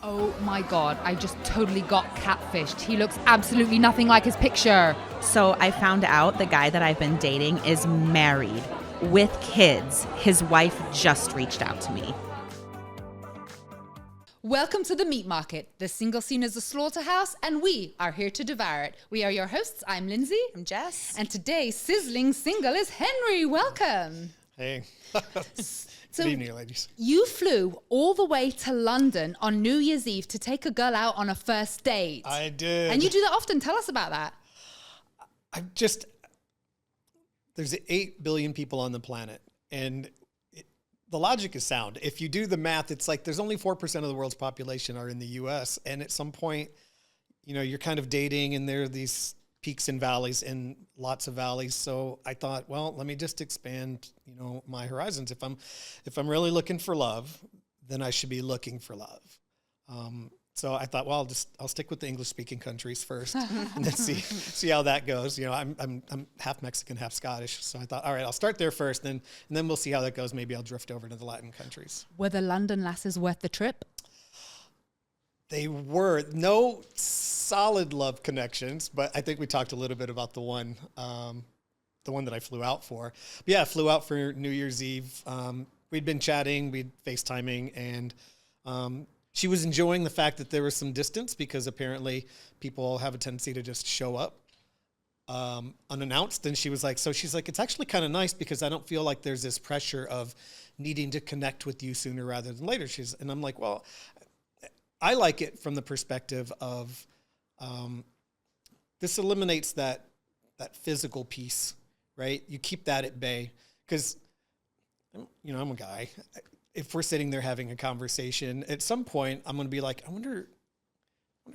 Oh my God, I just totally got catfished. He looks absolutely nothing like his picture. So I found out the guy that I've been dating is married with kids. His wife just reached out to me. Welcome to the meat market. The single scene is a slaughterhouse, and we are here to devour it. We are your hosts. I'm Lyndsie. I'm Jess. And today's sizzling single is Henry. Welcome. Hey. So Good evening, ladies. you flew all the way to London on New Year's Eve to take a girl out on a first date. I did. And you do that often. Tell us about that. There's 8 billion people on the planet, and the logic is sound. If you do the math, it's like there's only 4% of the world's population are in the US. And at some point, you're kind of dating, and there are these peaks and valleys and lots of valleys. So I thought, well, let me just expand, my horizons. If I'm really looking for love, then I should be looking for love. So I thought, well, I'll stick with the English speaking countries first and then see how that goes. I'm half Mexican, half Scottish. So I thought, all right, I'll start there first, and then we'll see how that goes. Maybe I'll drift over to the Latin countries. Were the London lasses worth the trip? They were. No solid love connections, but I think we talked a little bit about the one that I flew out for. But yeah, I flew out for New Year's Eve. We'd been chatting, we'd FaceTiming, and she was enjoying the fact that there was some distance, because apparently people have a tendency to just show up unannounced. And she's like, it's actually kind of nice because I don't feel like there's this pressure of needing to connect with you sooner rather than later. And I'm like, well, I like it from the perspective of this eliminates that physical piece, right? You keep that at bay, because I'm a guy. If we're sitting there having a conversation, at some point I'm going to be like, I wonder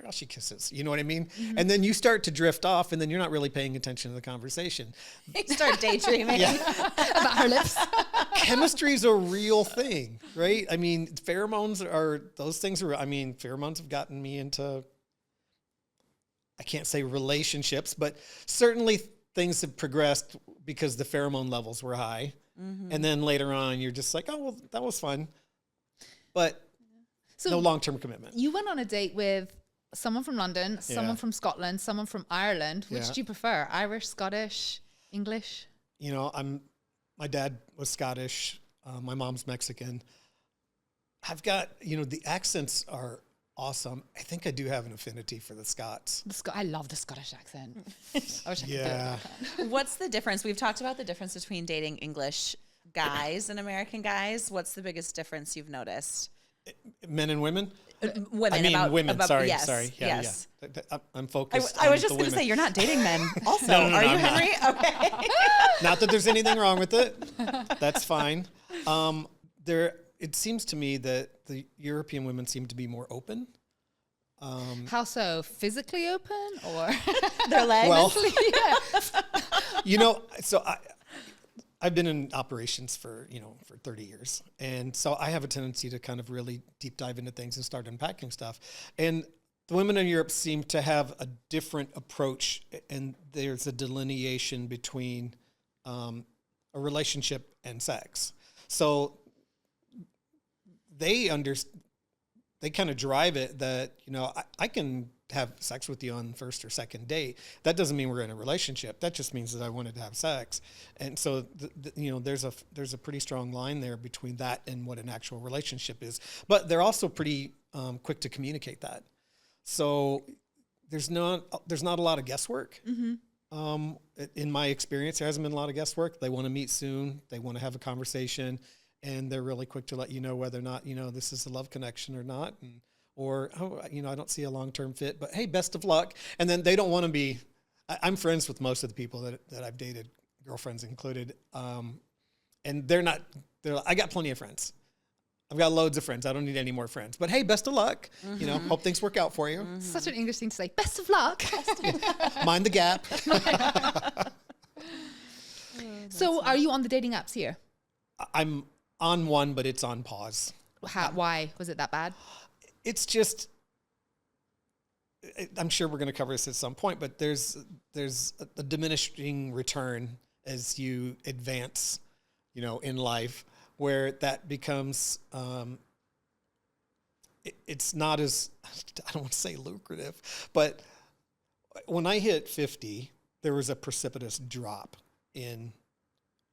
how she kisses. You know what I mean? Mm-hmm. And then you start to drift off, and then you're not really paying attention to the conversation. You start daydreaming about her lips. Chemistry is a real thing, right? I mean, pheromones have gotten me into, I can't say relationships, but certainly things have progressed because the pheromone levels were high. Mm-hmm. And then later on, you're just like, oh, well, that was fun. But no long-term commitment. You went on a date with someone from London, someone from Scotland, someone from Ireland. Which do you prefer? Irish, Scottish, English? My dad was Scottish. My mom's Mexican. I've got, the accents are awesome. I think I do have an affinity for the Scots. I love the Scottish accent. I wish I could do it. What's the difference? We've talked about the difference between dating English guys and American guys. What's the biggest difference you've noticed? Men and women? Women. Women. Sorry. Yes, Sorry. Yeah, yes. yeah. I'm focused. I was just going to say, you're not dating men also. No, Are you, I'm Henry? Not. Okay. Not that there's anything wrong with it. That's fine. It seems to me that the European women seem to be more open. How so? Physically open, or their legs? Well, yeah. So I've been in operations for 30 years. And so I have a tendency to kind of really deep dive into things and start unpacking stuff. And the women in Europe seem to have a different approach, and there's a delineation between a relationship and sex. So they kind of drive it that, I can have sex with you on first or second date. That doesn't mean we're in a relationship. That just means that I wanted to have sex. And so, there's a pretty strong line there between that and what an actual relationship is. But they're also pretty quick to communicate that. So there's not a lot of guesswork. Mm-hmm. In my experience, there hasn't been a lot of guesswork. They want to meet soon. They want to have a conversation. And they're really quick to let you know whether or not, this is a love connection or not. Or I don't see a long-term fit, but hey, best of luck. And then they don't want to be, I'm friends with most of the people that I've dated, girlfriends included. And I got plenty of friends. I've got loads of friends. I don't need any more friends. But hey, best of luck. Mm-hmm. Hope things work out for you. Mm-hmm. Such an English thing to say. Best of luck. Mind the gap. So are you on the dating apps here? I'm on one, but it's on pause. Why? Was it that bad? It's just, I'm sure we're going to cover this at some point, but there's a diminishing return as you advance, in life, where that becomes, it's not as, I don't want to say lucrative, but when I hit 50, there was a precipitous drop in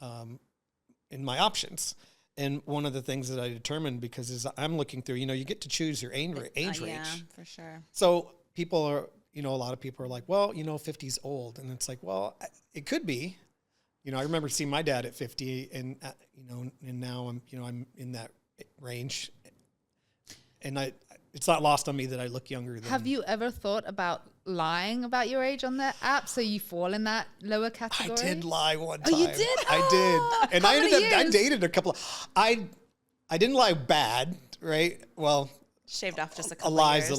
my options. And one of the things that I determined, because is I'm looking through, you get to choose your age range. Yeah, for sure. So people are, a lot of people are like, well, 50's old. And it's like, well, it could be. I remember seeing my dad at 50 and, and now I'm in that range. And it's not lost on me that I look younger than. Have you ever thought about lying about your age on the app so you fall in that lower category? I did lie one time. Oh, you did? I did. And I dated a couple I didn't lie bad, right? Well, shaved off just a couple lies.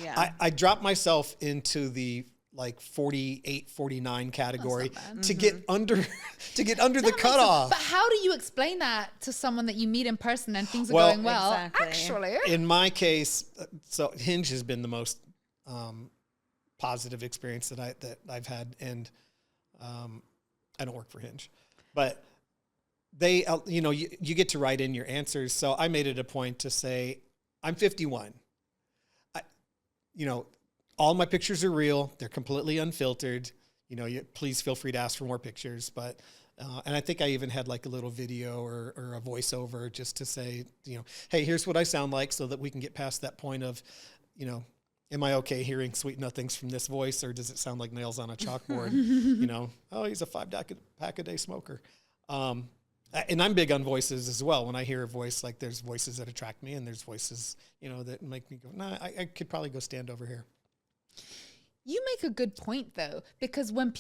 Yeah. I dropped myself into the 48, 49 category to get under the cutoff. But how do you explain that to someone that you meet in person and things are going well? Exactly. Actually, in my case, so Hinge has been the most positive experience that I've had, and I don't work for Hinge, but they, you get to write in your answers. So I made it a point to say, I'm 51. All my pictures are real. They're completely unfiltered. Please feel free to ask for more pictures. But, and I think I even had like a little video or a voiceover just to say, hey, here's what I sound like, so that we can get past that point of, am I okay hearing sweet nothings from this voice, or does it sound like nails on a chalkboard? Oh, he's a 5-pack-a-day smoker. And I'm big on voices as well. When I hear a voice, like there's voices that attract me, and there's voices, that make me go, nah, I could probably go stand over here. you make a good point though, because when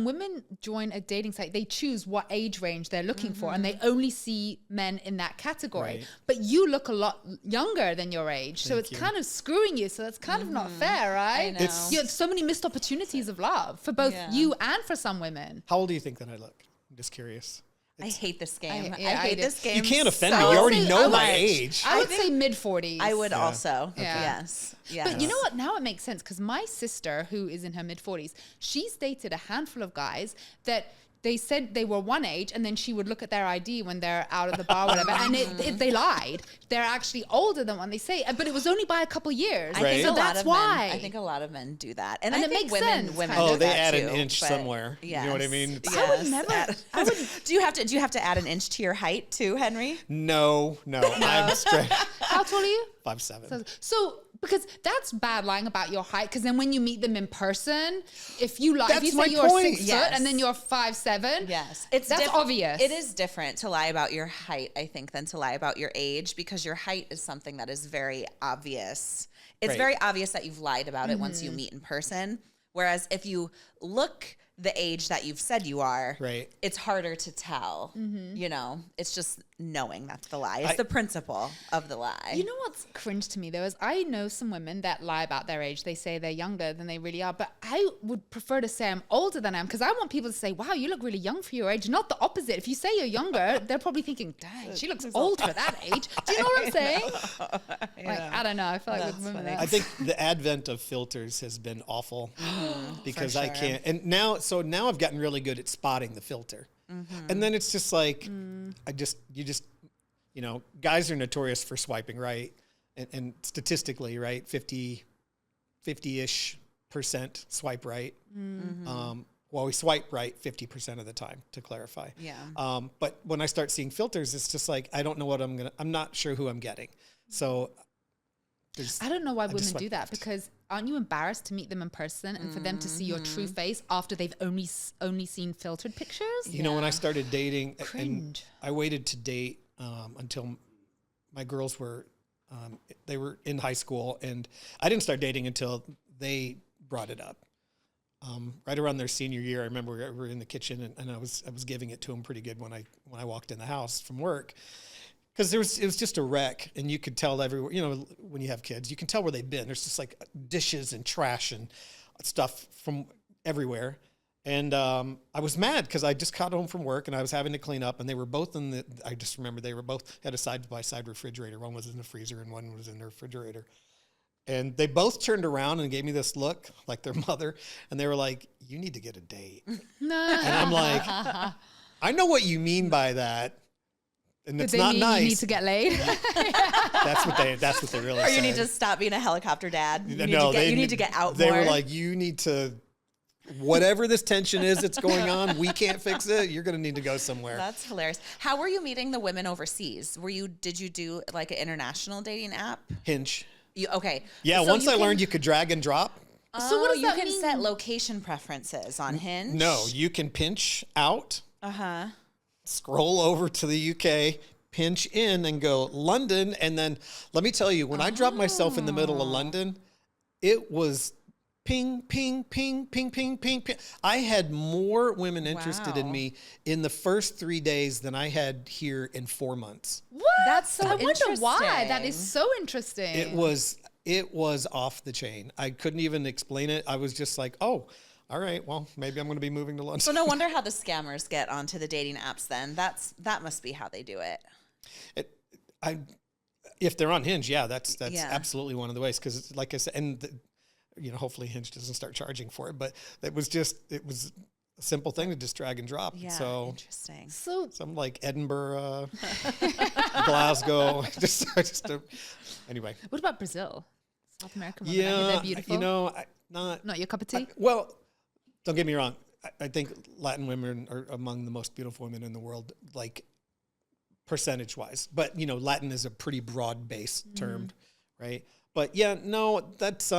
women join a dating site, they choose what age range they're looking for, and they only see men in that category. Right. But you look a lot younger than your age, so it's you. kind of screwing you. So that's kind of not fair, right? I know. You have so many missed opportunities of love for both you and for some women. How old do you think that I look? I'm just curious. I hate this game. I I hate this game. You can't offend so me. You already know much. my age. I would say mid-40s. I would also. Yeah. Yes. But you know what? Now it makes sense, because my sister, who is in her mid-40s, she's dated a handful of guys that they said they were one age, and then she would look at their ID when they're out of the bar or whatever, and they lied. They're actually older than what they say, but it was only by a couple years. I think So a lot that's of why. men, I think a lot of men do that, and And I it think makes sense, women kind do of. They that add too, an inch but somewhere. Yes. You know what I mean? Yes. I would never. Do you have to add an inch to your height too, Henry? No. I'm straight. How tall are you? 5'7". So because that's bad lying about your height, because then when you meet them in person, if you That's say my you're point. 6 foot and then you're 5'7", Yes, that's obvious. It is different to lie about your height, I think, than to lie about your age, because your height is something that is very obvious. It's Right. very obvious that you've lied about it once you meet in person. Whereas if you look the age that you've said you are, Right. it's harder to tell. It's just knowing that's the lie. It's the principle of the lie. You know what's cringe to me though is I know some women that lie about their age. They say they're younger than they really are, but I would prefer to say I'm older than I am, because I want people to say, wow, you look really young for your age, not the opposite. If you say you're younger, they're probably thinking, dang, she looks old for that age. Do you know what I'm saying? I don't know. I feel like with women, I think the advent of filters has been awful because I can't. And now I've gotten really good at spotting the filter. And then it's just like, guys are notorious for swiping right. And statistically, right, 50-ish% swipe right. Well, we swipe right 50% of the time, to clarify. Yeah. But when I start seeing filters, it's just like, I don't know what I'm not sure who I'm getting. So I don't know why women swipe do that, left. because aren't you embarrassed to meet them in person and for them to see your true face after they've only seen filtered pictures? You know, when I started dating, and Cringe. I waited to date until my girls were, they were in high school, and I didn't start dating until they brought it up. Right around their senior year, I remember we were in the kitchen, and I was giving it to them pretty good when I walked in the house from work. Because it was just a wreck, and you could tell everywhere. You know, when you have kids, you can tell where they've been. There's just like dishes and trash and stuff from everywhere. And I was mad because I just got home from work and I was having to clean up. And they were both I just remember they were both had a side-by-side refrigerator. One was in the freezer and one was in the refrigerator. And they both turned around and gave me this look like their mother. And they were like, "You need to get a date." No. And I'm like, I know what you mean by that. And Did it's they not mean nice. you need to get laid? That's what they really Or said. you need to stop being a helicopter dad. You They need to get out They more. were like, you need to, whatever this tension is that's going on, we can't fix it. You're going to need to go somewhere. That's hilarious. How were you meeting the women overseas? Did you do like an international dating app? Hinge. Okay. Yeah, So once I learned you could drag and drop. So what does you that can mean? set location preferences on Hinge? No, you can pinch out, scroll over to the UK, pinch in and go London. And then let me tell you, when I dropped myself in the middle of London, it was ping, ping, ping, ping, ping, ping, ping. I had more women interested in me in the first 3 days than I had here in 4 months. What? That's so I wonder why. interesting. That is so interesting. It was off the chain. I couldn't even explain it. I was just like, oh, all right, well, maybe I'm going to be moving to London. So no wonder how the scammers get onto the dating apps then. That must be how they do it. If they're on Hinge, yeah, that's Yeah. absolutely one of the ways. Because like I said, and hopefully Hinge doesn't start charging for it, but it was a simple thing to just drag and drop. Yeah, So interesting. so some like Edinburgh, Glasgow, anyway. what about Brazil? South American women. I hear Yeah, they're beautiful. not Your cup of tea? well. Don't get me wrong. I think Latin women are among the most beautiful women in the world, like percentage wise. But Latin is a pretty broad based term, right? But yeah, no, that's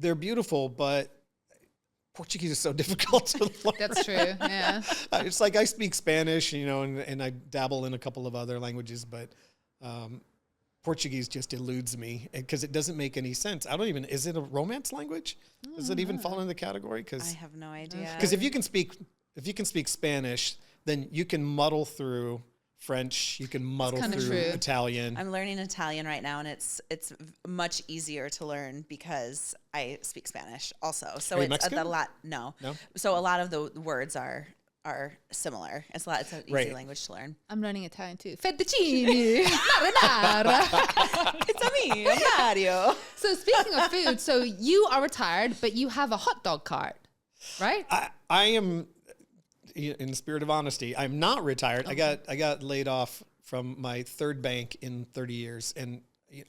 they're beautiful, but Portuguese is so difficult to learn. That's true. Yeah. It's like I speak Spanish, and I dabble in a couple of other languages, but Portuguese just eludes me because it doesn't make any sense. Is it a romance language? Does it even fall into the category? I have no idea. Because if you can speak Spanish, then you can muddle through French, you can muddle kinda through true. Italian. I'm learning Italian right now, and it's much easier to learn because I speak Spanish also. So Are you it's Mexican? a lot. No. No? So a lot of the words are similar. It's an easy Right. language to learn. I'm learning Italian too. Fettuccine, marinara. It's a me, Mario. So speaking of food, so you are retired, but you have a hot dog cart, right? I am, in the spirit of honesty, I'm not retired. Okay. I got laid off from my third bank in 30 years, and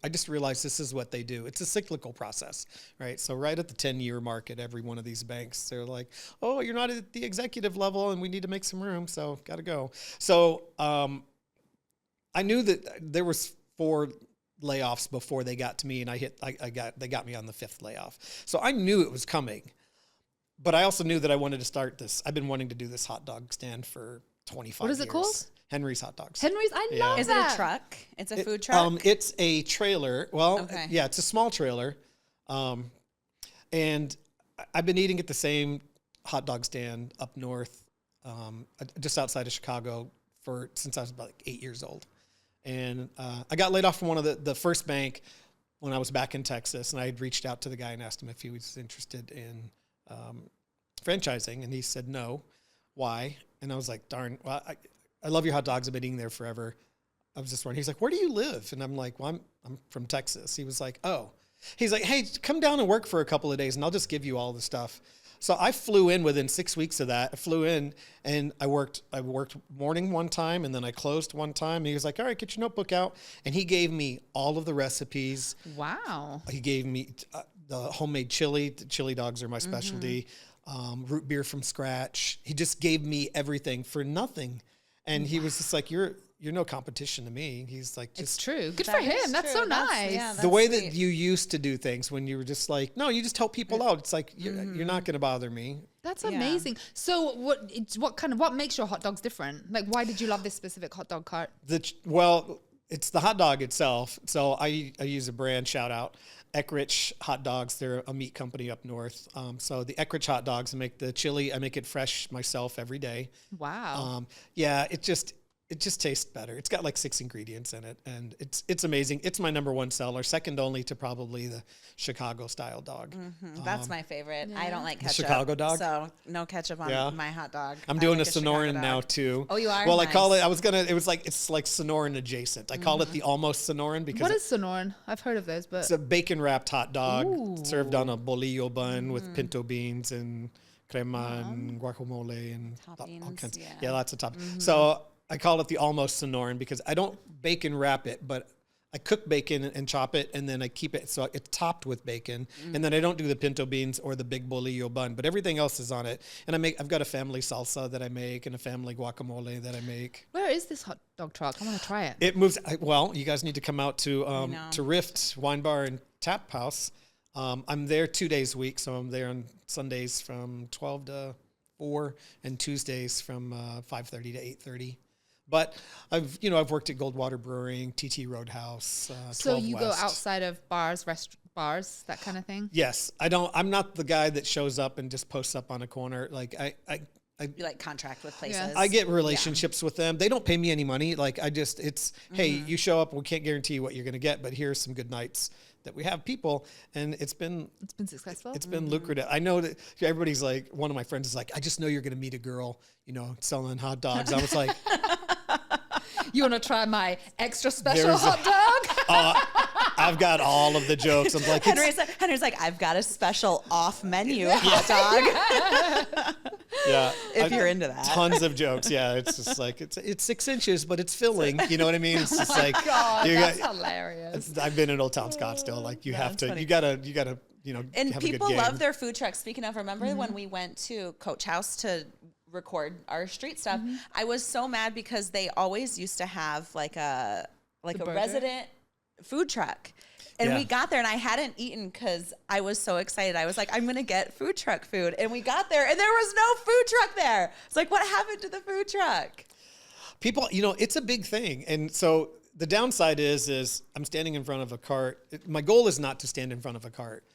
I just realized this is what they do. It's a cyclical process, right? So right at the 10-year mark at every one of these banks, they're like, oh, you're not at the executive level and we need to make some room, so got to go. So I knew that there was 4 layoffs before they got to me, and they got me on the 5th layoff. So I knew it was coming, but I also knew that I wanted to start this. I've been wanting to do this hot dog stand for 25 years. What is it called? Henry's Hot Dogs. Henry's, I Yeah. love Is that. it a truck? It's a food truck? It's a trailer. Well, Okay. yeah, it's a small trailer. And I've been eating at the same hot dog stand up north, just outside of Chicago since I was about 8 years old. And I got laid off from one of the first bank when I was back in Texas, and I had reached out to the guy and asked him if he was interested in franchising, and he said no. Why? And I was like, darn, well, I love your hot dogs. I've been eating there forever. I was just wondering. He's like, where do you live? And I'm like, well, I'm from Texas. He was like, oh. He's like, hey, come down and work for a couple of days, and I'll just give you all the stuff. So I flew in within 6 weeks of that. I flew in, and I worked morning one time, and then I closed one time. And he was like, all right, get your notebook out. And he gave me all of the recipes. Wow. He gave me the homemade chili. The chili dogs are my specialty. Root beer from scratch. He just gave me everything for nothing. And he was just like, you're no competition to me. He's like, It's just true. Good That for him. is That's true. so nice. the way sweet. that you used to do things when you were just like, no, you just help people out. It's like, you're not going to bother me. That's Yeah. amazing. So what makes your hot dogs different? Like, why did you love this specific hot dog cart? Well, it's the hot dog itself. So I use a brand shout out. Eckrich Hot Dogs. They're a meat company up north. So the Eckrich Hot Dogs, I make the chili. I make it fresh myself every day. Wow. Yeah, it just tastes better. It's got like 6 ingredients in it, and it's amazing. It's my #1 seller, second only to probably the Chicago style dog. That's my favorite. I don't like ketchup. Chicago dog? So no ketchup on my hot dog. I'm I doing like a Chicago Sonoran dog. now too. Oh, you are? Well, I call Nice. it. It's like Sonoran adjacent. I call it the almost Sonoran because What is Sonoran? I've heard of those, but it's a bacon wrapped hot dog Ooh. served on a bolillo bun with pinto beans and crema and guacamole and all Toppings, kinds. yeah. Yeah, lots of toppings. So I call it the almost Sonoran because I don't bacon wrap it, but I cook bacon and chop it, and then I keep it so it's topped with bacon. And then I don't do the pinto beans or the big bolillo bun, but everything else is on it. And I've got a family salsa that I make and a family guacamole that I make. Where is this hot dog truck? I want to try it. It moves. Well, you guys need to come out to Rift Wine Bar and Tap House. I'm there 2 days a week, so I'm there on Sundays from 12 to 4 and Tuesdays from 5:30 to 8:30. But I've worked at Goldwater Brewing, TT Roadhouse. So 12 you West. go outside of bars, bars, that kind of thing? Yes, I'm not the guy that shows up and just posts up on a corner. Like You like contract with places. Yes. I get relationships with them. They don't pay me any money. Like hey, you show up. We can't guarantee you what you're going to get, but here's some good nights that we have people, and it's been successful. It's been lucrative. I know that everybody's like, one of my friends is like, I just know you're going to meet a girl, selling hot dogs. I was like, you want to try my extra special hot dog? I've got all of the jokes. I'm like, Henry's like, I've got a special off menu hot dog. Yeah, if you're into that. Tons of jokes. Yeah, it's just like it's 6 inches, but it's filling. You know what I mean? It's just like, God, that's hilarious. I've been in Old Town Scottsdale. Like you have to, funny. you gotta, And have people a good game. love their food trucks. Speaking of, remember when we went to Coach House to record our street stuff? I was so mad because they always used to have like a resident food truck. And we got there and I hadn't eaten because I was so excited. I was like, I'm going to get food truck food. And we got there and there was no food truck there. It's like, what happened to the food truck? People, it's a big thing. And so the downside is I'm standing in front of a cart. My goal is not to stand in front of a cart.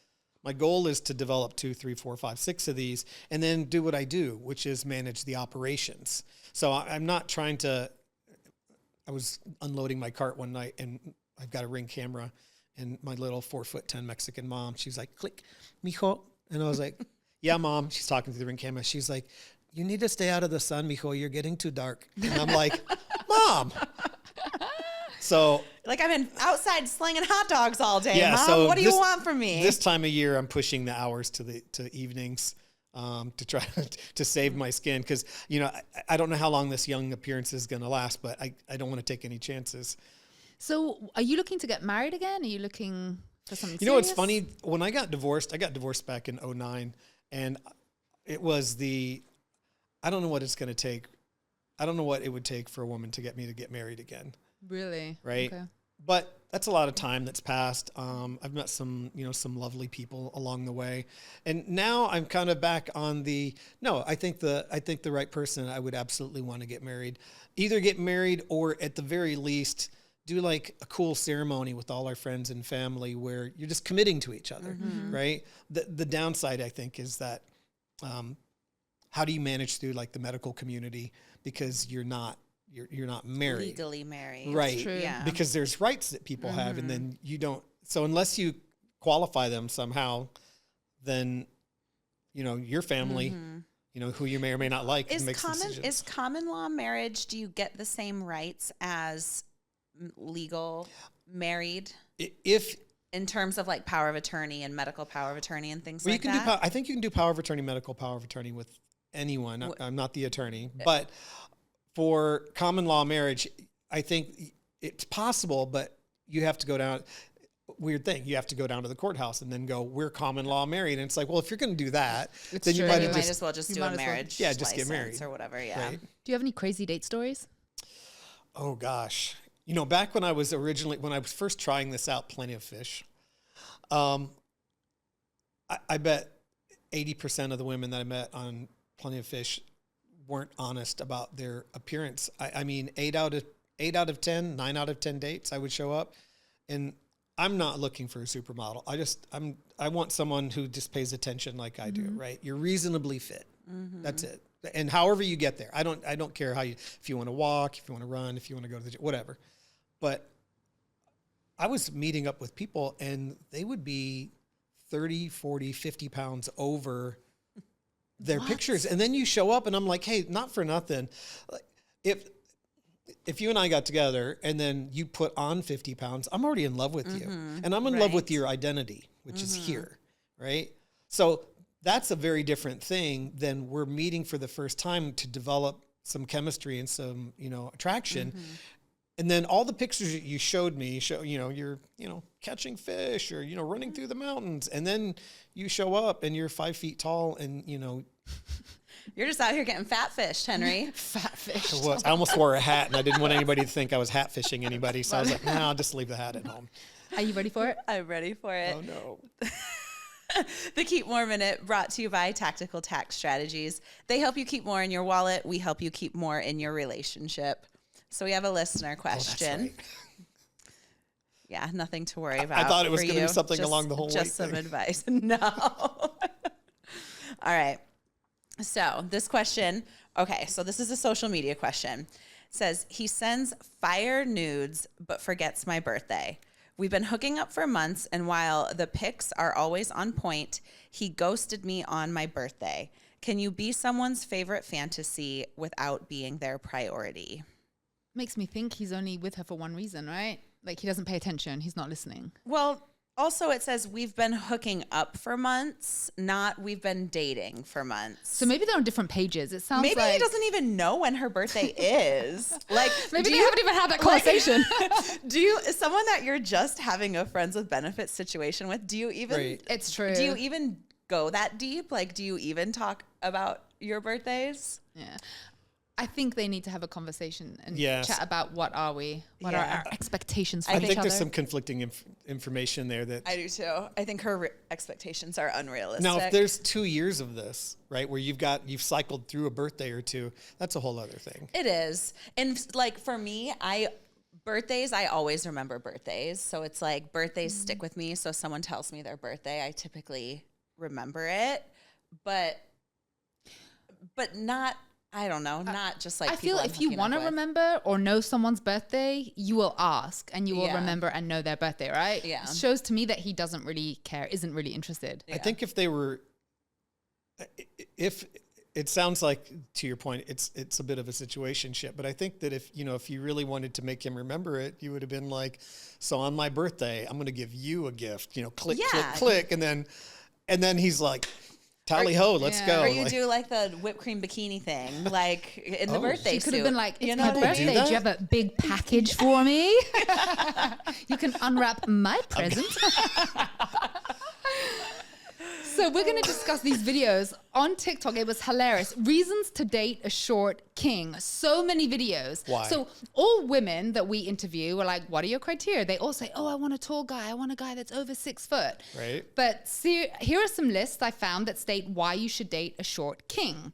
My goal is to develop 2, 3, 4, 5, 6 of these and then do what I do, which is manage the operations. So I'm not trying to, I was unloading my cart one night and I've got a Ring camera. And my little 4'10" Mexican mom, she's like, click, mijo. And I was like, yeah, mom. She's talking to the Ring camera. She's like, you need to stay out of the sun, mijo. You're getting too dark. And I'm like, Mom. So like I've been outside slinging hot dogs all day. yeah, Mom, so what do you want from me? This time of year, I'm pushing the hours to evenings to try to save my skin because I don't know how long this young appearance is going to last, but I don't want to take any chances. So are you looking to get married again? Are you looking for something You know, it's serious? funny. When I got divorced back in 2009, and it was I don't know what it's going to take. I don't know what it would take for a woman to get me to get married again. Really? Right. Okay. But that's a lot of time that's passed. I've met some lovely people along the way. And now I'm kind of back on I think the right person, I would absolutely want to get married. Either get married or at the very least do like a cool ceremony with all our friends and family where you're just committing to each other, right? The downside, I think, is that how do you manage through like the medical community because you're not married. Legally married. Right. True. Yeah. Because there's rights that people have and then you don't. So unless you qualify them somehow, then, your family, who you may or may not like makes decisions. Is common law marriage, do you get the same rights as legal married? If in terms of like power of attorney and medical power of attorney and things like you can that? I think you can do power of attorney, medical power of attorney with anyone. I'm not the attorney, but for common law marriage, I think it's possible, but you have to go down. Weird thing. You have to go down to the courthouse and then go, we're common law married. And it's like, well, if you're going to do that, then you might as well just do a marriage just get married or whatever. Yeah. Right? Do you have any crazy date stories? Oh gosh. Back when I was first trying this out, Plenty of Fish, I bet 80% of the women that I met on Plenty of Fish weren't honest about their appearance. I mean, 8 out of 10, 9 out of 10 dates, I would show up, and I'm not looking for a supermodel. I want someone who just pays attention like I do, right? You're reasonably fit. That's it. And however you get there, I don't care if you want to walk, if you want to run, if you want to go to the gym, whatever. But I was meeting up with people and they would be 30, 40, 50 pounds over their pictures. And then you show up and I'm like, hey, not for nothing. If you and I got together and then you put on 50 pounds, I'm already in love with you. And I'm in love with your identity, which is here, right? So that's a very different thing than we're meeting for the first time to develop some chemistry and some, attraction. And then all the pictures that you showed me, you're, catching fish or, running through the mountains. And then you show up and you're 5 feet tall and, You're just out here getting fat fished, Henry. Fat fish. I almost wore a hat and I didn't want anybody to think I was hat fishing anybody. So I was like, I'll just leave the hat at home. Are you ready for it? I'm ready for it. Oh, no. The Keep More Minute brought to you by Tactical Tax Strategies. They help you keep more in your wallet. We help you keep more in your relationship. So we have a listener question. Oh, that's right. Yeah, nothing to worry about. I thought it was going to be something Just- along the whole way. Just some advice. No. All right. So this question, so this is a social media question. It says, he sends fire nudes, but forgets my birthday. We've been hooking up for months, and while the pics are always on point, he ghosted me on my birthday. Can you be someone's favorite fantasy without being their priority? Makes me think he's only with her for one reason, right? Like he doesn't pay attention. He's not listening. Well, also it says we've been hooking up for months, not we've been dating for months. So maybe they're on different pages. It sounds Maybe like he doesn't even know when her birthday is. Like maybe they haven't even had that conversation. Is someone that you're just having a friends with benefits situation with, do you even Right. It's true. Do you even go that deep? Like, do you even talk about your birthdays? Yeah. I think they need to have a conversation and Yes. chat about what are our expectations for I each think other. there's some conflicting information there that. I do too. I think her expectations are unrealistic. Now, if there's 2 years of this, right, where you've cycled through a birthday or two, that's a whole other thing. It is. And like for me, birthdays, I always remember birthdays. So it's like birthdays stick with me. So if someone tells me their birthday, I typically remember it. But not, I don't know, not just like I feel people if you want to remember or know someone's birthday, you will ask and you will remember and know their birthday, right? Yeah. It shows to me that he doesn't really care, isn't really interested. I think if it sounds like, to your point, it's a bit of a situationship, but I think that if you really wanted to make him remember it, you would have been like, so on my birthday, I'm going to give you a gift, click, click. And then he's like, tally ho, let's go. Or you do like the whipped cream bikini thing, like in the birthday She suit. could have been like, it's You my know what I birthday. mean? Do you have a big package for me? You can unwrap my present. So we're going to discuss these videos on TikTok. It was hilarious. Reasons to date a short king. So many videos. Why? So all women that we interview were like, what are your criteria? They all say, oh, I want a tall guy. I want a guy that's over 6 foot. Right. But here are some lists I found that state why you should date a short king.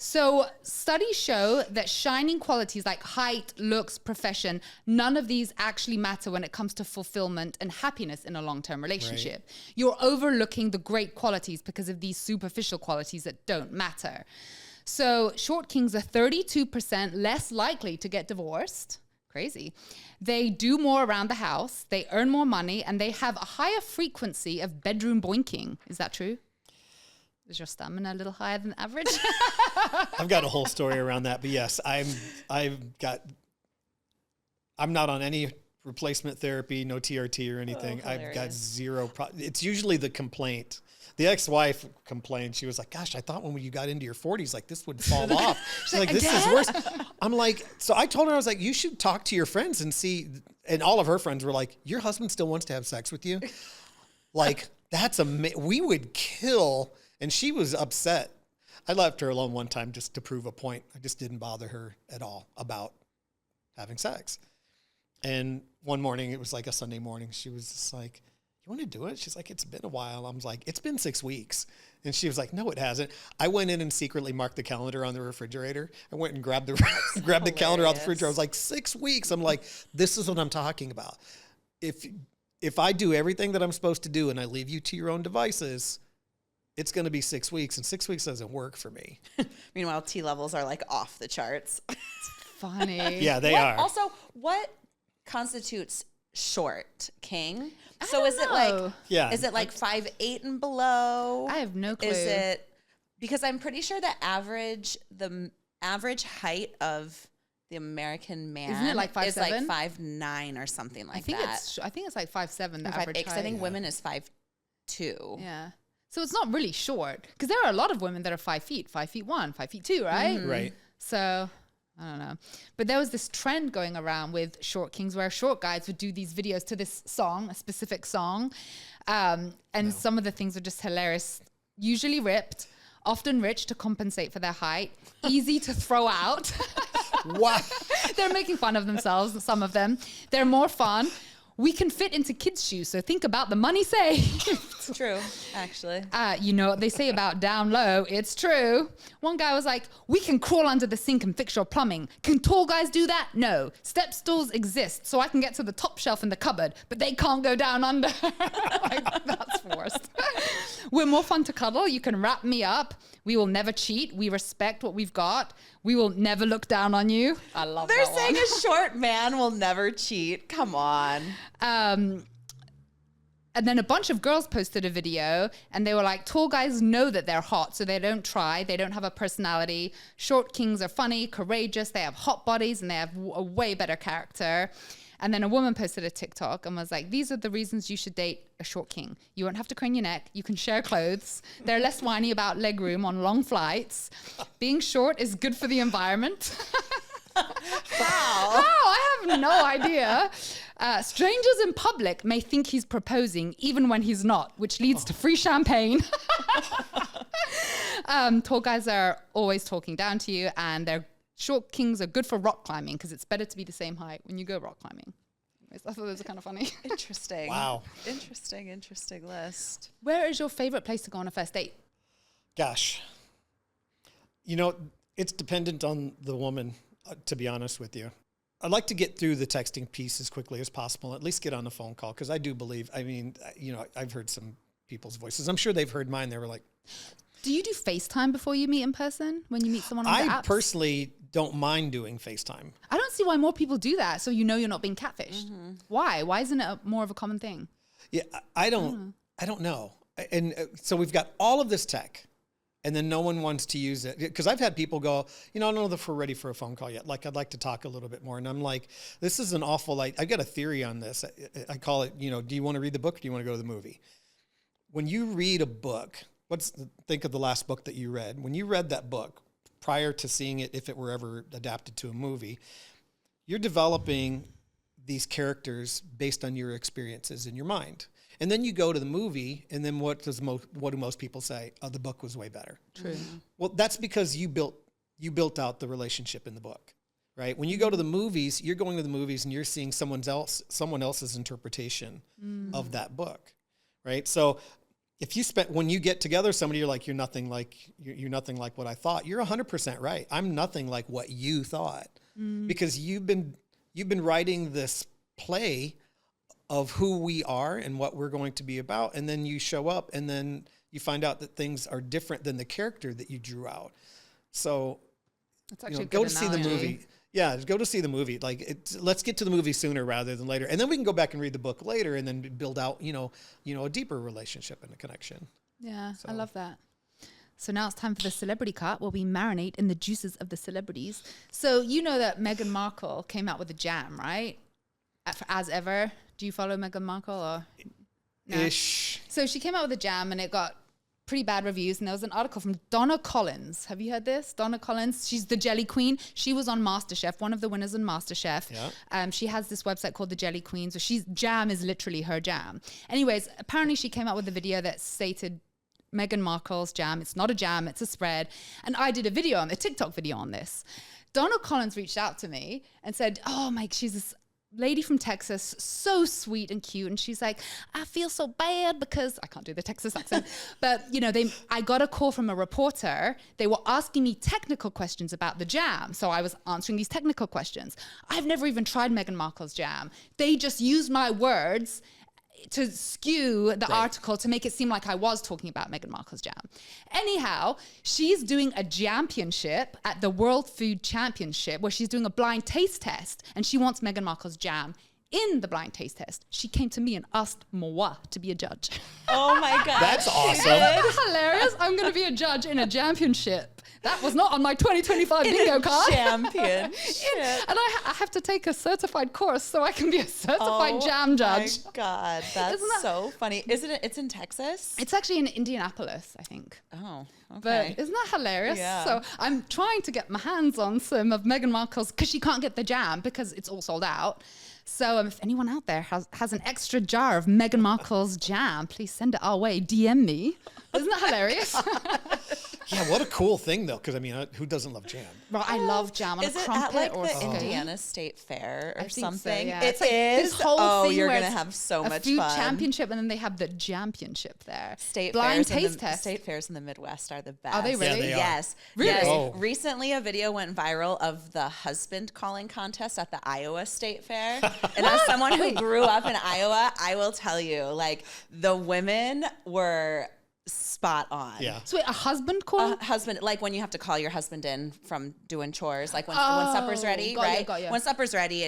So studies show that shining qualities like height, looks, profession, none of these actually matter when it comes to fulfillment and happiness in a long-term relationship. Right. You're overlooking the great qualities because of these superficial qualities that don't matter. So short kings are 32% less likely to get divorced. Crazy. They do more around the house, they earn more money, and they have a higher frequency of bedroom boinking. Is that true? Is your stamina a little higher than average? I've got a whole story around that, but yes, I'm not on any replacement therapy, no TRT or anything. I've got zero. It's usually the complaint. The ex-wife complained. She was like, gosh, I thought when you got into your 40s, like this would fall off. She's like, this is worse. I'm like, so I told her, I was like, you should talk to your friends and see. And all of her friends were like, your husband still wants to have sex with you? Like, that's we would kill. And she was upset. I left her alone one time just to prove a point. I just didn't bother her at all about having sex. And one morning, it was like a Sunday morning, she was just like, you want to do it? She's like, it's been a while. I was like, it's been 6 weeks. And she was like, no, it hasn't. I went in and secretly marked the calendar on the refrigerator. I went and grabbed the calendar out the refrigerator. I was like, 6 weeks. I'm like, this is what I'm talking about. If I do everything that I'm supposed to do and I leave you to your own devices, it's going to be 6 weeks, and 6 weeks doesn't work for me. Meanwhile, T levels are like off the charts. Funny. Yeah, they are. Also, what constitutes short king? So is it like 5'8" and below? I have no clue. Is it because I'm pretty sure the average height of the American man Isn't it like 5'7"? is like 5'9" or something like that. I think it's like 5'7", the average height. I think women is 5'2". Yeah. So it's not really short because there are a lot of women that are 5 feet, 5'1", 5'2", right? Right. So I don't know. But there was this trend going around with short kings where short guys would do these videos to this song, a specific song. Some of the things are just hilarious. Usually ripped, often rich to compensate for their height, easy to throw out. What? They're making fun of themselves, some of them. They're more fun. We can fit into kids' shoes, so think about the money saved. It's true, actually. You know what they say about down low. It's true. One guy was like, we can crawl under the sink and fix your plumbing. Can tall guys do that? No. Step stools exist, so I can get to the top shelf in the cupboard, but they can't go down under. Like, that's forced. We're more fun to cuddle. You can wrap me up. We will never cheat. We respect what we've got. We will never look down on you. I love They're that saying one. a short man will never cheat. Come on. And then a bunch of girls posted a video and they were like, tall guys know that they're hot, so they don't try. They don't have a personality. Short kings are funny, courageous. They have hot bodies and they have a way better character. And then a woman posted a TikTok and was like, these are the reasons you should date a short king. You won't have to crane your neck. You can share clothes. They're less whiny about leg room on long flights. Being short is good for the environment. Wow. I have no idea. Strangers in public may think he's proposing even when he's not, which leads to free champagne. Tall guys are always talking down to you, and they're short kings are good for rock climbing because it's better to be the same height when you go rock climbing. Anyways, I thought those were kind of funny. Interesting. Wow. Interesting list. Where is your favorite place to go on a first date? Gosh. You know, it's dependent on the woman, to be honest with you. I'd like to get through the texting piece as quickly as possible, at least get on a phone call, because I do believe, I've heard some people's voices. I'm sure they've heard mine. They were like... Do you do FaceTime before you meet in person when you meet someone on the apps? I personally don't mind doing FaceTime. I don't see why more people do that, so you know you're not being catfished. Mm-hmm. Why? Why isn't it more of a common thing? Yeah, I don't know. And so we've got all of this tech, and then no one wants to use it. Because I've had people go, I don't know if we're ready for a phone call yet. Like, I'd like to talk a little bit more. And I'm like, this is an awful, I've got a theory on this. I call it, do you want to read the book or do you want to go to the movie? When you read a book, think of the last book that you read. When you read that book, prior to seeing it, if it were ever adapted to a movie, you're developing these characters based on your experiences in your mind. And then you go to the movie, and then what do most people say? Oh, the book was way better. True. Well, that's because you built out the relationship in the book, right? When you go to the movies, you're going to the movies and you're seeing someone else's interpretation of that book, right? So when you get together somebody, you're like, you're nothing like what I thought. You're 100% right. I'm nothing like what you thought, because you've been writing this play of who we are and what we're going to be about, and then you show up and then you find out that things are different than the character that you drew out. So, that's actually go to see the movie. Yeah, go to see the movie. Let's get to the movie sooner rather than later, and then we can go back and read the book later, and then build out, a deeper relationship and a connection. Yeah, so. I love that. So now it's time for the celebrity cut, where we marinate in the juices of the celebrities. So you know that Meghan Markle came out with a jam, right? As ever. Do you follow Meghan Markle or? No? Ish. So she came out with a jam, and it got pretty bad reviews, and there was an article from Donna Collins. Have you heard this? Donna Collins, she's the Jelly Queen. She was on MasterChef, one of the winners in MasterChef. Yeah. She has this website called the Jelly Queen, so jam is literally her jam. Anyways, apparently she came out with a video that stated Meghan Markle's jam. It's not a jam, it's a spread. And I did a TikTok video on this. Donna Collins reached out to me and said, oh, Mike, she's this lady from Texas, so sweet and cute, and she's like, I feel so bad because I can't do the Texas accent, but I got a call from a reporter. They were asking me technical questions about the jam, so I was answering these technical questions. I've never even tried Meghan Markle's jam. They just used my words to skew the article to make it seem like I was talking about Meghan Markle's jam. Anyhow, she's doing a championship at the World Food Championship where she's doing a blind taste test, and she wants Meghan Markle's jam in the blind taste test. She came to me and asked moi to be a judge. Oh my God. That's awesome. Isn't that hilarious? I'm going to be a judge in a championship. That was not on my 2025 bingo card. Champion. And I have to take a certified course so I can be a certified jam judge. Oh my God, that's so funny. Isn't it? It's in Texas? It's actually in Indianapolis, I think. Oh, okay. But isn't that hilarious? Yeah. So I'm trying to get my hands on some of Meghan Markle's, because she can't get the jam because it's all sold out. So if anyone out there has an extra jar of Meghan Markle's jam, please send it our way. DM me. Isn't that hilarious? Yeah, what a cool thing though, because I mean, who doesn't love jam? Well, I love jam on Is a it crumpet at like or the something. Indiana State Fair or I think something? So, yeah. It It's like is. this whole Oh, thing you're where gonna it's have so a much food fun. championship, and then they have the championship there. State blind fairs taste in the, test. State fairs in the Midwest are the best. Are they really? Yeah, they are. Yes. Really? Yes. Oh. Recently, a video went viral of the husband calling contest at the Iowa State Fair. And as someone who grew up in Iowa, I will tell you, like, the women were spot on. Yeah. So wait, a husband call? Husband, like when you have to call your husband in from doing chores, like when supper's ready, got you, right? got you. When supper's ready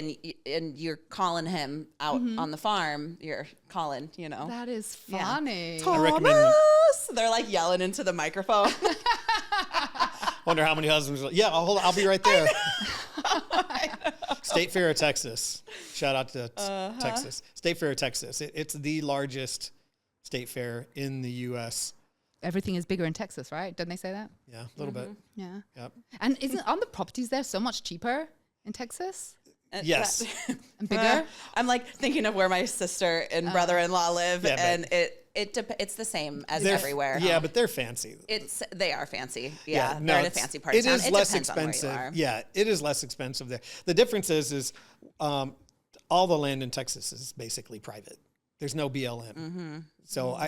and you're calling him out on the farm, you're calling, you know. That is funny. I recommend. Thomas! They're like yelling into the microphone. Wonder how many husbands. Yeah, I'll be right there. State Fair of Texas. Shout out to Texas. State Fair of Texas. It's the largest state fair in the U.S. Everything is bigger in Texas, right? Didn't they say that? Yeah, a little bit. Yeah. Yep. And aren't the properties there so much cheaper in Texas And Yes. and bigger? I'm like thinking of where my sister and brother-in-law live, Yeah, but- and it's the same as They're- everywhere. Yeah, but they're fancy. They are fancy. No, they're in a fancy part of town. It is less expensive. Yeah, it is less expensive there. The difference is all the land in Texas is basically private. There's no BLM. So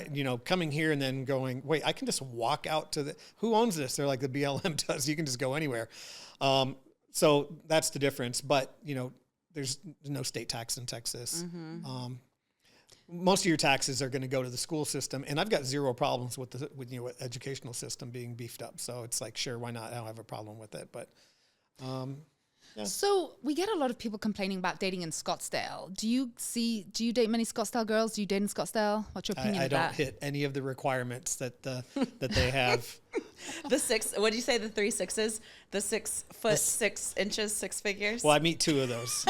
coming here and then going, wait, I can just walk out to who owns this? They're like, the BLM does. You can just go anywhere. So that's the difference. But there's no state tax in Texas. Most of your taxes are going to go to the school system, and I've got zero problems with the educational system being beefed up. So it's like, sure, why not? I don't have a problem with it. But yeah. So we get a lot of people complaining about dating in Scottsdale. Do you date many Scottsdale girls? Do you date in Scottsdale? What's your opinion I of don't that? hit any of the requirements that they have. The 6, what did you say? The 3 6s? The 6 foot, 6 inches, 6 figures? Well, I meet 2 of those.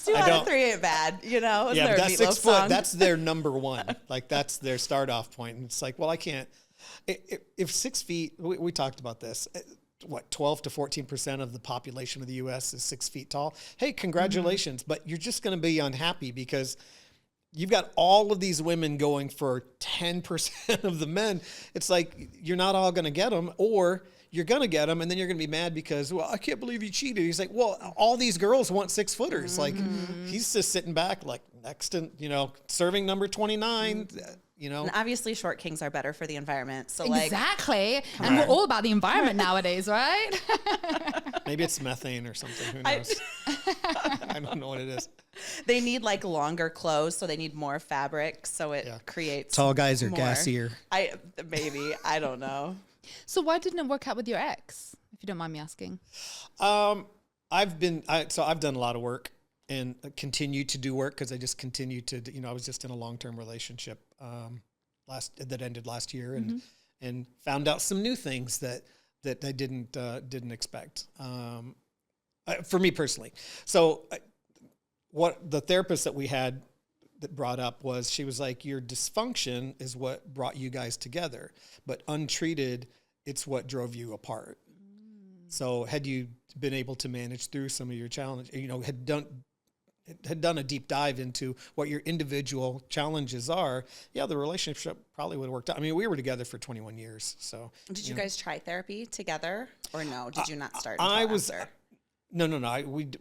2 out of 3 ain't bad, Isn't Yeah, there but a that's Meatloaf 6 foot. song? That's their number one. Like that's their start off point. And it's like, well, I can't. If 6 feet, we talked about this. What 12 to 14% of the population of the U.S. is 6 feet tall. Hey, congratulations! But you're just going to be unhappy because you've got all of these women going for 10% of the men. It's like you're not all going to get them, or you're going to get them, and then you're going to be mad because, well, I can't believe you cheated. He's like, well, all these girls want 6 footers. Like he's just sitting back, like next to serving number 29. And obviously, short kings are better for the environment. So, Exactly. And we're all about the environment nowadays, right? Maybe it's methane or something. Who knows? I don't know what it is. they need like longer clothes, so they need more fabric, so it creates Tall guys are more. gassier. I don't know. So why didn't it work out with your ex, if you don't mind me asking? I've done a lot of work and continue to do work because I just continue to, I was just in a long-term relationship that ended last year and found out some new things that I didn't expect for me personally. So what the therapist that we had that brought up was, she was like, your dysfunction is what brought you guys together, but untreated, it's what drove you apart. So had you been able to manage through some of your challenges, had done a deep dive into what your individual challenges are, the relationship probably would have worked out. I mean, we were together for 21 years. So did you guys try therapy together, or no? Did you not start? After? No.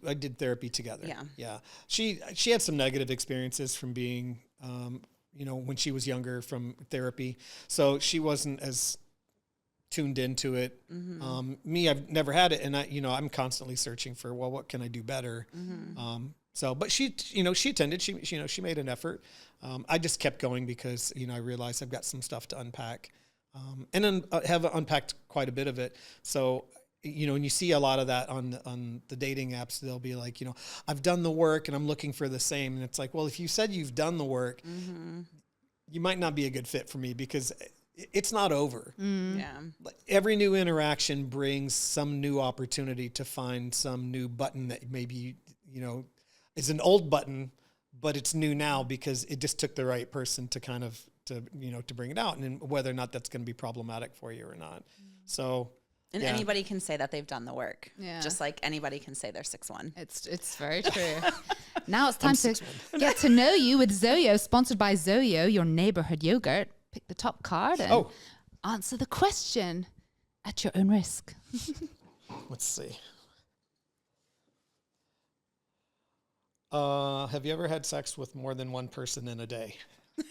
I did therapy together. Yeah. She had some negative experiences from being, when she was younger from therapy. So she wasn't as tuned into it. Me, I've never had it. And I'm constantly searching for, well, what can I do better? But she attended, she made an effort. I just kept going because, I realized I've got some stuff to unpack, and then have unpacked quite a bit of it. So, and you see a lot of that on the dating apps, they'll be like, I've done the work and I'm looking for the same. And it's like, well, if you said you've done the work, you might not be a good fit for me because it's not over. Yeah. Every new interaction brings some new opportunity to find some new button that maybe, is an old button, but it's new now because it just took the right person to kind of, to bring it out, and whether or not that's going to be problematic for you or not. So, and anybody can say that they've done the work. Yeah. Just like anybody can say they're 6'1". It's very true. Now it's time to get to know you with Zoyo, sponsored by Zoyo, your neighborhood yogurt. Pick the top card and answer the question at your own risk. Let's see. Have you ever had sex with more than one person in a day?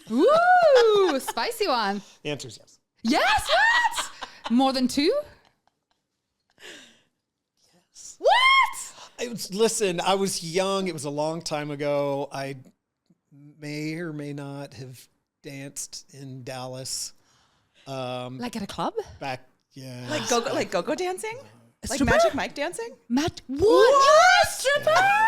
Ooh, spicy one. The answer is yes. Yes, what? More than 2? Yes. What? Listen, I was young. It was a long time ago. I may or may not have danced in Dallas. Like at a club? Yeah. Like go-go dancing? Like Stripper? Magic Mike dancing? What? You're a stripper? Yeah.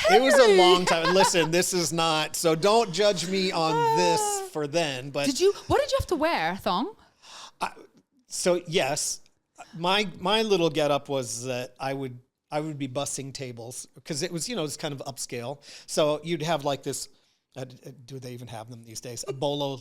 It was a long time. Listen, this is not, so don't judge me on this for then, but. What did you have to wear? Thong? So yes, my little getup was that I would be bussing tables because it was, it's kind of upscale. So you'd have like this, do they even have them these days? A bolo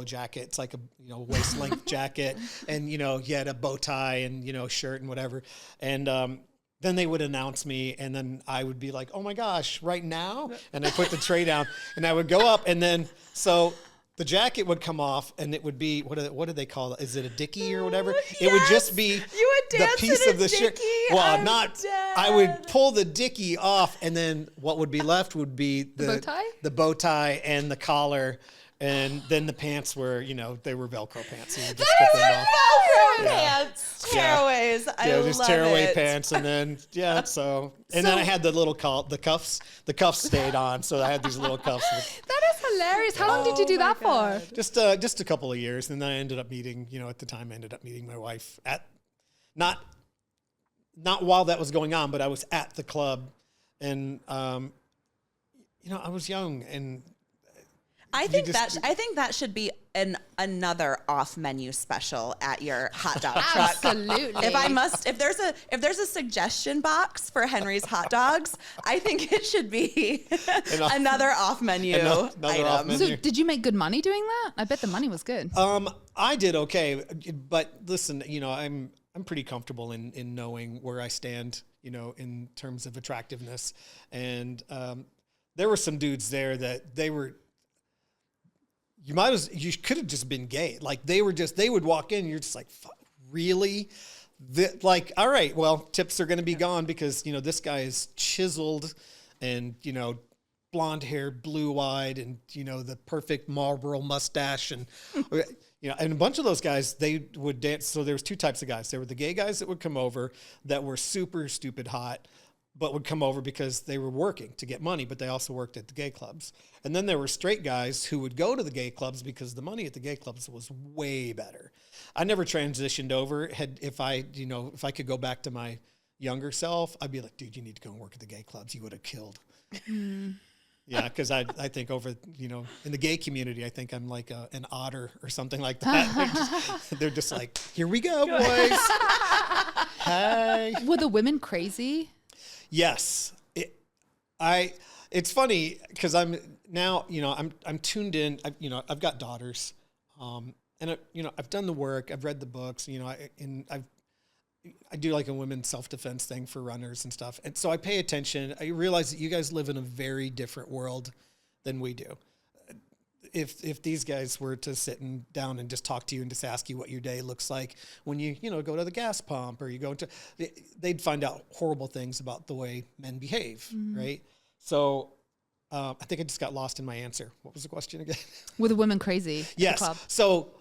jacket. It's like a waist length jacket, and you had a bow tie and shirt and whatever. And then they would announce me, and then I would be like, "Oh my gosh, right now!" And I put the tray down, and I would go up, and then so the jacket would come off, and it would be what do they call it? Is it a dickie or whatever? Yes, it would just be you would dance the piece in a of the shirt. dickie. Well, I'm not. dead. I would pull the dickie off, and then what would be left would be bow tie? the bow tie, and the collar. And then the pants were, they were Velcro pants. So you would just get them off. Velcro pants, tearaways. I love just tearaway it. pants, and then then I had the cuffs. The cuffs stayed on, so I had these little cuffs. That is hilarious. How long did you do that for? Just a couple of years, and then I ended up meeting. At the time, I ended up meeting my wife at not while that was going on, but I was at the club, and I was young and. I think that should be another off menu special at your hot dog truck. Absolutely. If there's a suggestion box for Henry's hot dogs, I think it should be another off menu item. Off menu. So did you make good money doing that? I bet the money was good. I did okay, but listen, I'm pretty comfortable in knowing where I stand, in terms of attractiveness, and there were some dudes there that they were. You could have just been gay. Like they would walk in and you're just like, really? All right, well, tips are going to be gone because, this guy is chiseled and, blonde hair, blue eyed, and, the perfect Marlboro mustache. And, and a bunch of those guys, they would dance. So there was 2 types of guys. There were the gay guys that would come over that were super stupid hot, but would come over because they were working to get money, but they also worked at the gay clubs. And then there were straight guys who would go to the gay clubs because the money at the gay clubs was way better. I never transitioned over. If I could go back to my younger self, I'd be like, dude, you need to go and work at the gay clubs. You would have killed. Yeah, because I think over, in the gay community, I think I'm like an otter or something like that. They're just like, here we go, boys. Hey. Were the women crazy? Yes. It's funny because I'm now, I'm tuned in. I've got daughters, and I've done the work. I've read the books. I do like a women's self-defense thing for runners and stuff, and so I pay attention. I realize that you guys live in a very different world than we do. If these guys were to sit down and just talk to you and just ask you what your day looks like when you go to the gas pump or you go to, they'd find out horrible things about the way men behave, right? So I think I just got lost in my answer. What was the question again? Were the women crazy? Yes. At the club? So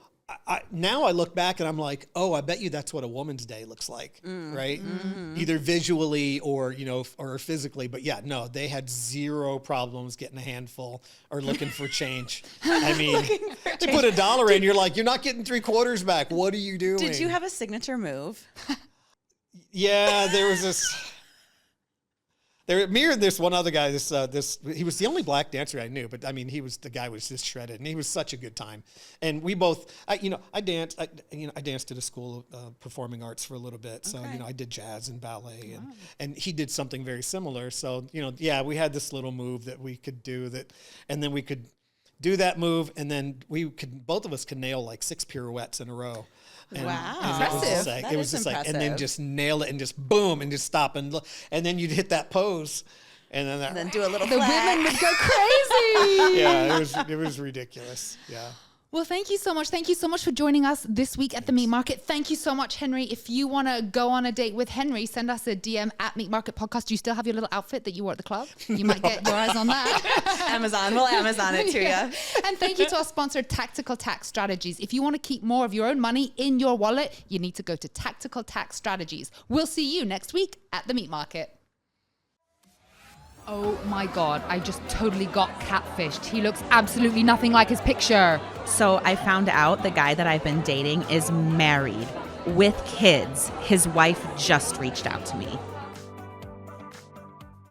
now I look back and I'm like, oh, I bet you that's what a woman's day looks like, right? Mm-hmm. Either visually or, or physically. But yeah, no, they had zero problems getting a handful or looking for change. I mean, they put $1 in, you're like, you're not getting 3/4 back. What are you doing? Did you have a signature move? Yeah, there was this. Me and this one other guy, he was the only black dancer I knew, but I mean, the guy was just shredded, and he was such a good time. And we both, I danced at a school of performing arts for a little bit. So, I did jazz and ballet, and he did something very similar. So, we had this little move that we could do and then we could do that move, and then both of us could nail like 6 pirouettes in a row. Wow. And it was just like, and then just nail it and just boom and just stop and then you'd hit that pose and then do a little the flag. women would go crazy. Yeah, it was ridiculous. Yeah. Well, thank you so much. Thank you so much for joining us this week at the Meat Market. Thank you so much, Henry. If you want to go on a date with Henry, send us a DM at Meat Market Podcast. Do you still have your little outfit that you wore at the club? You might get your eyes on that. Amazon. We'll Amazon it to you. And thank you to our sponsor, Tactical Tax Strategies. If you want to keep more of your own money in your wallet, you need to go to Tactical Tax Strategies. We'll see you next week at the Meat Market. Oh my God, I just totally got catfished. He looks absolutely nothing like his picture. So I found out the guy that I've been dating is married with kids. His wife just reached out to me.